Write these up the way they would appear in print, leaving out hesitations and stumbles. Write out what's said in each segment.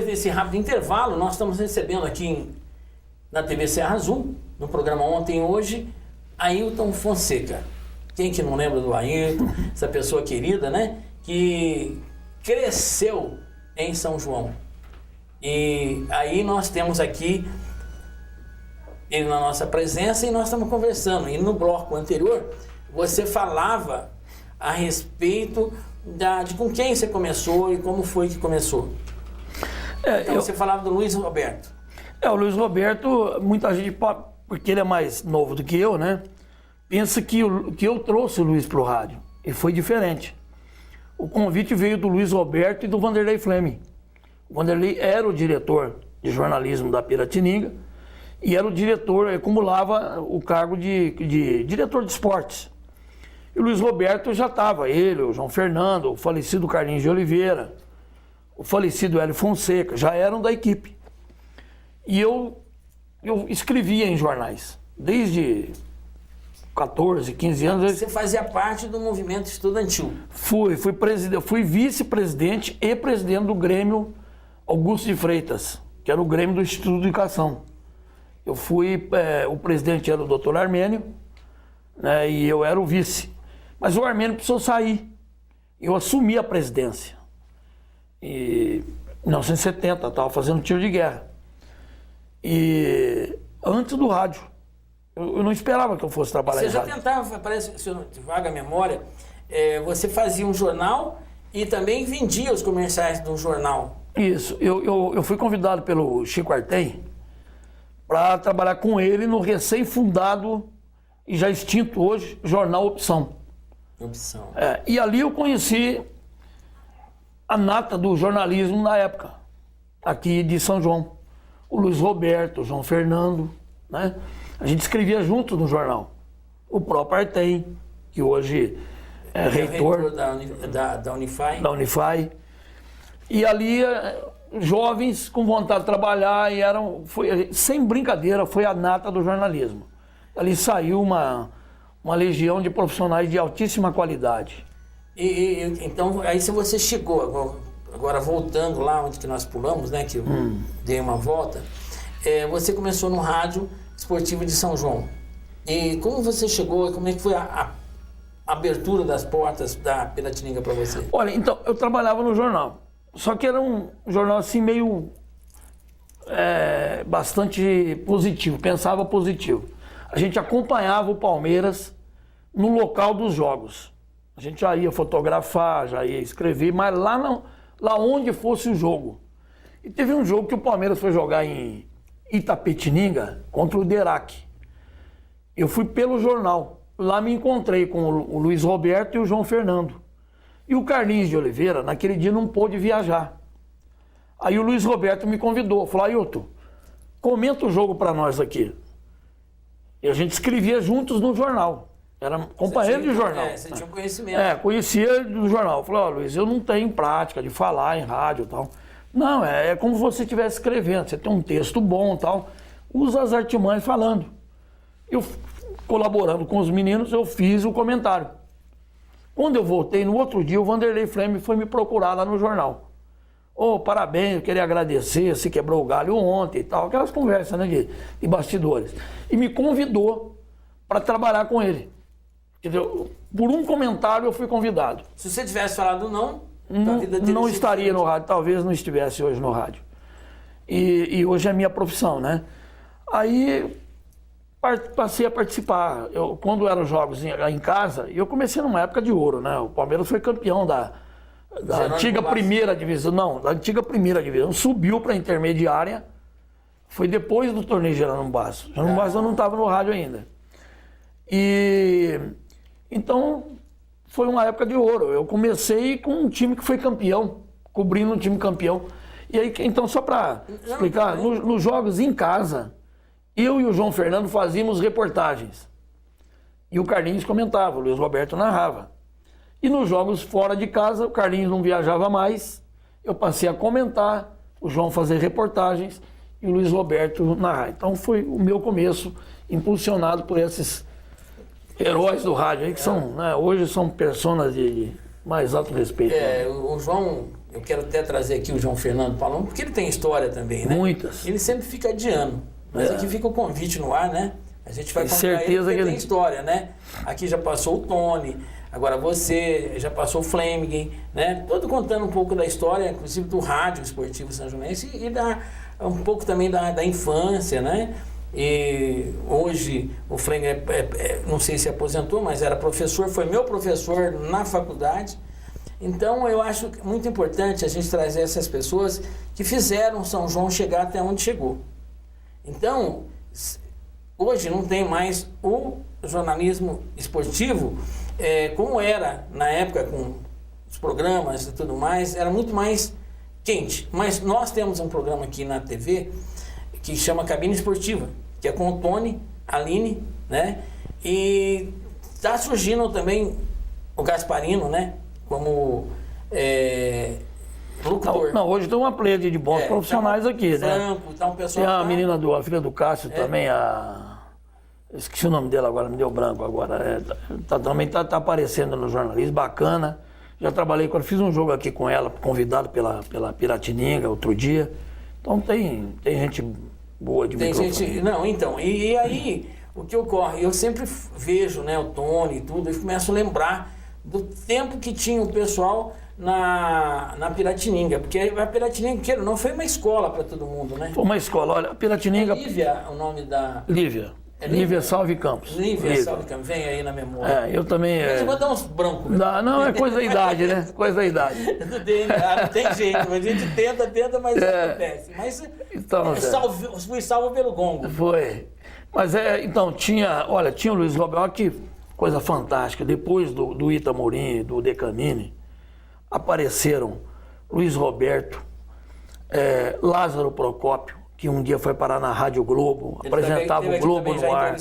depois desse rápido intervalo, nós estamos recebendo aqui na TV Serra Azul, no programa Ontem e Hoje, Ailton Fonseca. Quem que não lembra do Ailton, essa pessoa querida, né? Que cresceu em São João. E aí nós temos aqui ele na nossa presença e nós estamos conversando. E no bloco anterior, você falava a respeito de com quem você começou e como foi que começou. Então você falava do Luiz Roberto. O Luiz Roberto, muita gente, porque ele é mais novo do que eu, né? Pensa que eu trouxe o Luiz para o rádio. E foi diferente. O convite veio do Luiz Roberto e do Vanderlei Fleming. O Vanderlei era o diretor de jornalismo da Piratininga e era o diretor, acumulava o cargo de diretor de esportes. E o Luiz Roberto já estava, ele, o João Fernando, o falecido Carlinhos de Oliveira, o falecido Hélio Fonseca, já eram da equipe. E eu escrevia em jornais, desde 14, 15 anos. Você fazia parte do movimento estudantil. Fui vice-presidente e presidente do Grêmio Augusto de Freitas, que era o Grêmio do Instituto de Educação. Eu fui, o presidente era o doutor Armênio, né, e eu era o vice. Mas o Armênio precisou sair. Eu assumi a presidência. Em 1970, estava fazendo tiro de guerra. E antes do rádio. Eu não esperava que eu fosse trabalhar em rádio. Você já tentava, parece, se eu não vaga a memória, você fazia um jornal e também vendia os comerciais do jornal. Isso. Eu fui convidado pelo Chico Artem para trabalhar com ele no recém-fundado e já extinto hoje, Jornal Opção. E ali eu conheci a nata do jornalismo na época, aqui de São João. O Luiz Roberto, o João Fernando, né? A gente escrevia junto no jornal. O próprio Artem, que hoje é reitor da Unify. Da Unify. E ali, jovens com vontade de trabalhar, e sem brincadeira, foi a nata do jornalismo. Ali saiu uma legião de profissionais de altíssima qualidade. Então, aí se você chegou, agora voltando lá onde que nós pulamos, né, que eu dei uma volta, você começou no rádio esportivo de São João. E como você chegou, como é que foi a abertura das portas da Piratininga para você? Olha, então, eu trabalhava no jornal, só que era um jornal assim meio bastante positivo, pensava positivo. A gente acompanhava o Palmeiras no local dos jogos. A gente já ia fotografar, já ia escrever, mas lá onde fosse o jogo. E teve um jogo que o Palmeiras foi jogar em Itapetininga contra o Derac. Eu fui pelo jornal. Lá me encontrei com o Luiz Roberto e o João Fernando. E o Carlinhos de Oliveira, naquele dia, não pôde viajar. Aí o Luiz Roberto me convidou, falou: Ailton, comenta o jogo para nós aqui. E a gente escrevia juntos no jornal. Era companheiro de jornal. Você tinha um conhecimento. Conhecia do jornal. Falei: Luiz, eu não tenho prática de falar em rádio e tal. Não, é como se você estivesse escrevendo. Você tem um texto bom e tal. Usa as artimanhas falando. Eu, colaborando com os meninos, eu fiz o comentário. Quando eu voltei, no outro dia, o Vanderlei Fleming foi me procurar lá no jornal. Parabéns, eu queria agradecer, você quebrou o galho ontem e tal. Aquelas conversas, né, de bastidores. E me convidou para trabalhar com ele. Entendeu? Por um comentário eu fui convidado. Se você tivesse falado não estaria no rádio, talvez não estivesse hoje no rádio. E hoje é minha profissão, né? Aí passei a participar. Quando eram jogos em casa, eu comecei numa época de ouro, né? O Palmeiras foi campeão da antiga primeira divisão. Não, da antiga primeira divisão. Subiu para a intermediária. Foi depois do torneio Jerônimo Basso. Jerônimo Basso eu não estava no rádio ainda. Então, foi uma época de ouro. Eu comecei com um time que foi campeão, cobrindo um time campeão. E aí, então, só para explicar, nos jogos em casa, eu e o João Fernando fazíamos reportagens. E o Carlinhos comentava, o Luiz Roberto narrava. E nos jogos fora de casa, o Carlinhos não viajava mais, eu passei a comentar, o João fazer reportagens e o Luiz Roberto narrar. Então, foi o meu começo, impulsionado por esses heróis do rádio aí, que são, né, hoje são personas de mais alto respeito. O João eu quero até trazer aqui o João Fernando Palomo, porque ele tem história também, né? Muitas. Ele sempre fica adiando. Mas aqui fica o convite no ar, né? A gente vai contar ele porque tem história, né? Aqui já passou o Tony, agora você, já passou o Fleming, né? Todo contando um pouco da história, inclusive do rádio esportivo sanjonense e um pouco também da infância, né? E hoje o Fleming, não sei se aposentou, mas era professor, foi meu professor na faculdade. Então eu acho muito importante a gente trazer essas pessoas que fizeram São João chegar até onde chegou. Então, hoje não tem mais o jornalismo esportivo como era na época com os programas e tudo mais, era muito mais quente. Mas nós temos um programa aqui na TV que chama Cabine Esportiva, que é com o Tony, a Aline, né? E está surgindo também o Gasparino, né? Como locutor. Não, hoje tem uma pleiade de bons profissionais aqui, né? Tá um pessoal tem a menina a filha do Cássio também, esqueci o nome dela agora, me deu branco agora. Também tá aparecendo no jornalismo, bacana. Já trabalhei com ela, fiz um jogo aqui com ela, convidado pela Piratininga outro dia. Então tem gente boa de microfone. Não, então, e aí o que ocorre? Eu sempre vejo, né, o Tony e tudo, e começo a lembrar do tempo que tinha o pessoal na Piratininga, porque a Piratininga, não foi uma escola para todo mundo, né? Foi uma escola, olha, a Piratininga... Lívia, o nome da... Lívia. Lívia Salve Campos. Lívia Salve Campos, vem aí na memória. Eu também... Mas vou dar uns brancos. Não, é coisa da idade, né? Coisa da idade. Não tem jeito, a gente tenta, mas não acontece. Mas então, fui salvo pelo gongo. Foi. Mas então, tinha o Luiz Roberto, que coisa fantástica. Depois do Itamorim e do Decamini, apareceram Luiz Roberto, Lázaro Procópio, que um dia foi parar na Rádio Globo, apresentava o Globo no ar.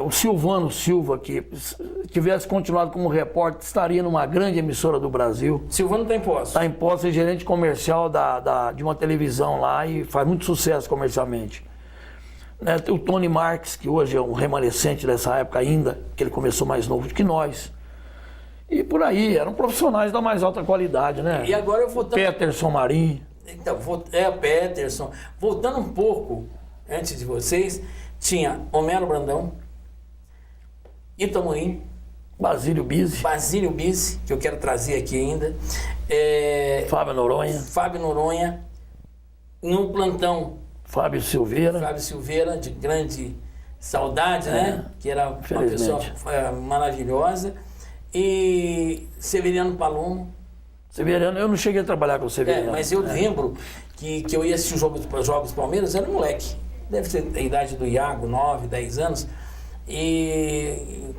O Silvano Silva, que se tivesse continuado como repórter, estaria numa grande emissora do Brasil. Silvano está em Poços. Está em Poços, é gerente comercial de uma televisão lá e faz muito sucesso comercialmente. O Tony Marques, que hoje é um remanescente dessa época ainda, que ele começou mais novo do que nós. E por aí, eram profissionais da mais alta qualidade, né? E agora eu vou... Peterson Marim. Então, Peterson. Voltando um pouco, antes de vocês, tinha Homero Brandão, Itamorim, Basílio Bise, que eu quero trazer aqui ainda. Fábio Noronha. No plantão, Fábio Silveira, de grande saudade, né? Que era uma pessoa maravilhosa. E Severiano Palomo. Severiano, eu não cheguei a trabalhar com o Severiano. Mas eu lembro que eu ia assistir os jogos do Palmeiras, era um moleque. Deve ser a idade do Iago, 9, 10 anos. E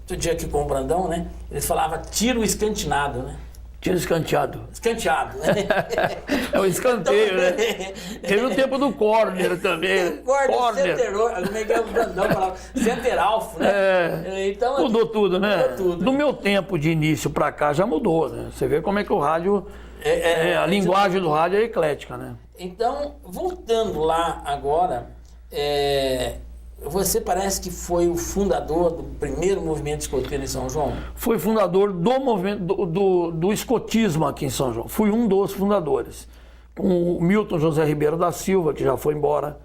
outro dia aqui com o Brandão, né? Eles falavam tiro escantinado, né? Tiro escanteado. Escanteado, né? É o escanteio, né? Teve o tempo do corner também. Corner. Como é que é o Brandão falava? Center alfo, né? Então, mudou tudo, né? Mudou tudo. Do meu tempo de início pra cá já mudou, né? Você vê como é que o rádio... a linguagem do rádio é eclética, né? Então, voltando lá agora, você parece que foi o fundador do primeiro movimento escoteiro em São João? Fui fundador do movimento do escotismo aqui em São João. Fui um dos fundadores. Com o Milton José Ribeiro da Silva, que já foi embora,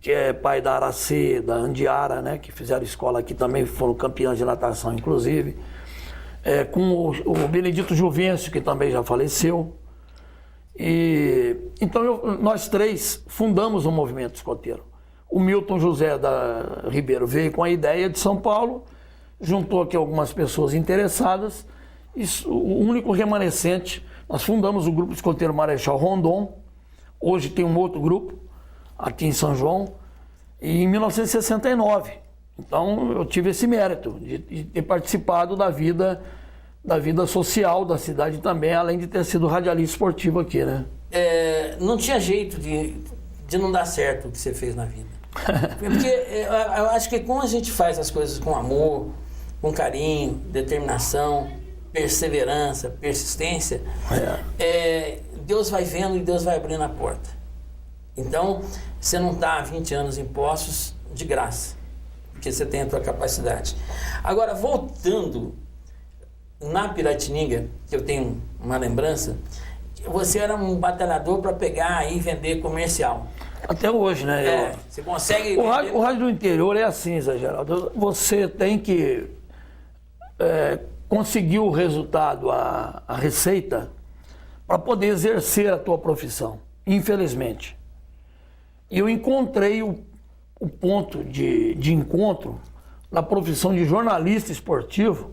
que é pai da Aracê, da Andiara, né? Que fizeram escola aqui também, foram campeãs de natação, inclusive. Com o Benedito Juvencio, que também já faleceu. Então nós três fundamos o movimento escoteiro. O Milton José Ribeiro veio com a ideia de São Paulo, juntou aqui algumas pessoas interessadas, e o único remanescente, nós fundamos o grupo escoteiro Marechal Rondon, hoje tem um outro grupo aqui em São João, e em 1969. Então eu tive esse mérito de ter participado da vida social da cidade também, além de ter sido radialista esportivo aqui, né? Não tinha jeito de não dar certo o que você fez na vida. Porque eu acho que quando a gente faz as coisas com amor, com carinho, determinação, perseverança, persistência, Deus vai vendo e Deus vai abrindo a porta. Então, você não está há 20 anos em Poços de graça, porque você tem a tua capacidade. Agora, voltando na Piratininga, que eu tenho uma lembrança, você era um batalhador para pegar e vender comercial. Até hoje, né? Você consegue... O rádio do interior é assim, Zé Geraldo. Você tem que conseguir o resultado, a receita, para poder exercer a tua profissão, infelizmente. E eu encontrei o ponto de encontro na profissão de jornalista esportivo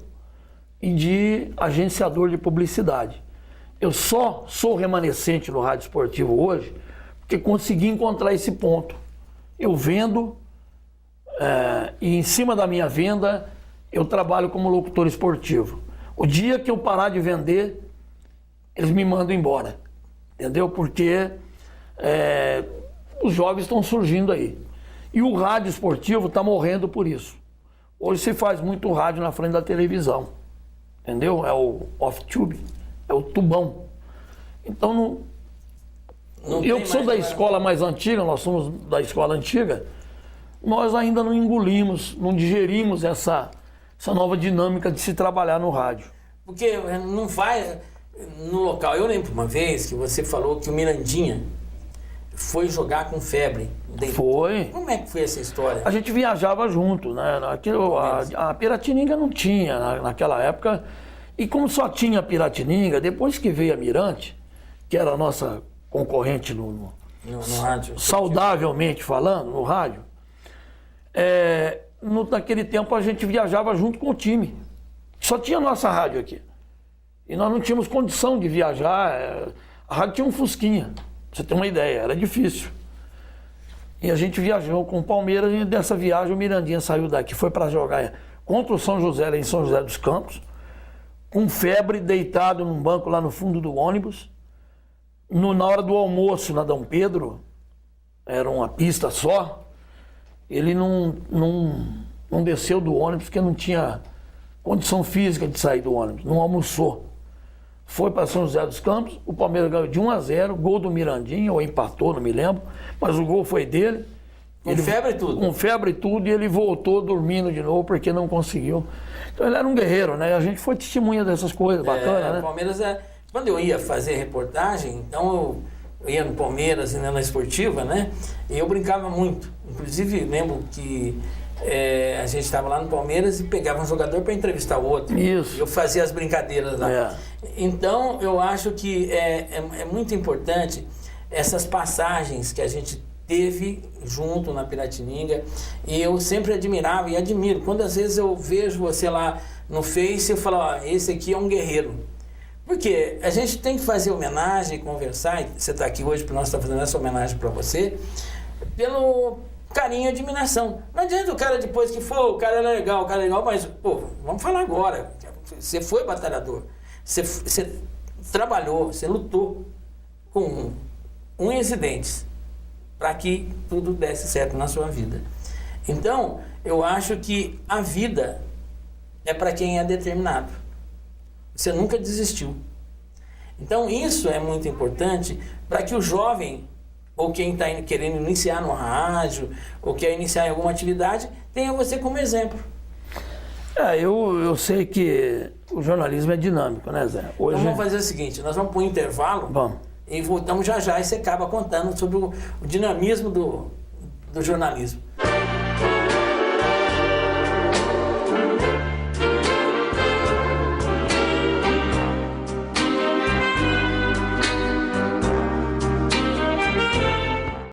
e de agenciador de publicidade. Eu só sou remanescente no rádio esportivo hoje porque consegui encontrar esse ponto. Eu vendo e em cima da minha venda eu trabalho como locutor esportivo. O dia que eu parar de vender, eles me mandam embora, entendeu? Porque os jovens estão surgindo aí. E o rádio esportivo está morrendo por isso. Hoje se faz muito rádio na frente da televisão, entendeu? É o off-tube, é o tubão. Então, eu que sou da escola mais antiga, nós somos da escola antiga, nós ainda não engolimos, não digerimos essa nova dinâmica de se trabalhar no rádio. Porque não vai no local. Eu lembro uma vez que você falou que o Mirandinha foi jogar com febre. Foi. Como é que foi essa história? A gente viajava junto, né? A Piratininga não tinha naquela época. E como só tinha Piratininga, depois que veio a Mirante, que era a nossa concorrente no rádio, saudavelmente falando, no rádio, naquele tempo a gente viajava junto com o time. Só tinha a nossa rádio aqui. E nós não tínhamos condição de viajar. A rádio tinha um Fusquinha, pra você ter uma ideia, era difícil. E a gente viajou com o Palmeiras e dessa viagem o Mirandinha saiu daqui, foi para jogar contra o São José, lá em São José dos Campos, com febre, deitado num banco lá no fundo do ônibus. Na hora do almoço na Dom Pedro, era uma pista só, ele não desceu do ônibus porque não tinha condição física de sair do ônibus, não almoçou. Foi para São José dos Campos, o Palmeiras ganhou de 1-0, gol do Mirandinha, ou empatou, não me lembro, mas o gol foi dele. Com febre e tudo? Com febre e tudo, e ele voltou dormindo de novo porque não conseguiu. Então ele era um guerreiro, né? A gente foi testemunha dessas coisas, bacana, né? O Palmeiras quando eu ia fazer reportagem, então eu ia no Palmeiras e na Esportiva, né? E eu brincava muito. Inclusive, lembro que a gente estava lá no Palmeiras e pegava um jogador para entrevistar o outro. Isso. E eu fazia as brincadeiras lá. Então, eu acho que é muito importante essas passagens que a gente teve junto na Piratininga. E eu sempre admirava e admiro. Quando às vezes eu vejo você lá no Face, eu falo, ó, esse aqui é um guerreiro. Porque a gente tem que fazer homenagem, conversar, e você está aqui hoje para nós estar fazendo essa homenagem para você, pelo carinho e admiração. Não adianta o cara depois que for, o cara é legal, mas, pô, vamos falar agora. Você foi batalhador, você trabalhou, você lutou com unhas e dentes para que tudo desse certo na sua vida. Então, eu acho que a vida é para quem é determinado. Você nunca desistiu. Então, isso é muito importante para que o jovem, ou quem está querendo iniciar no rádio, ou quer iniciar em alguma atividade, tenha você como exemplo. Eu sei que o jornalismo é dinâmico, né, Zé? Hoje... Então vamos fazer o seguinte, nós vamos para um intervalo. Vamos. E voltamos já e você acaba contando sobre o dinamismo do jornalismo.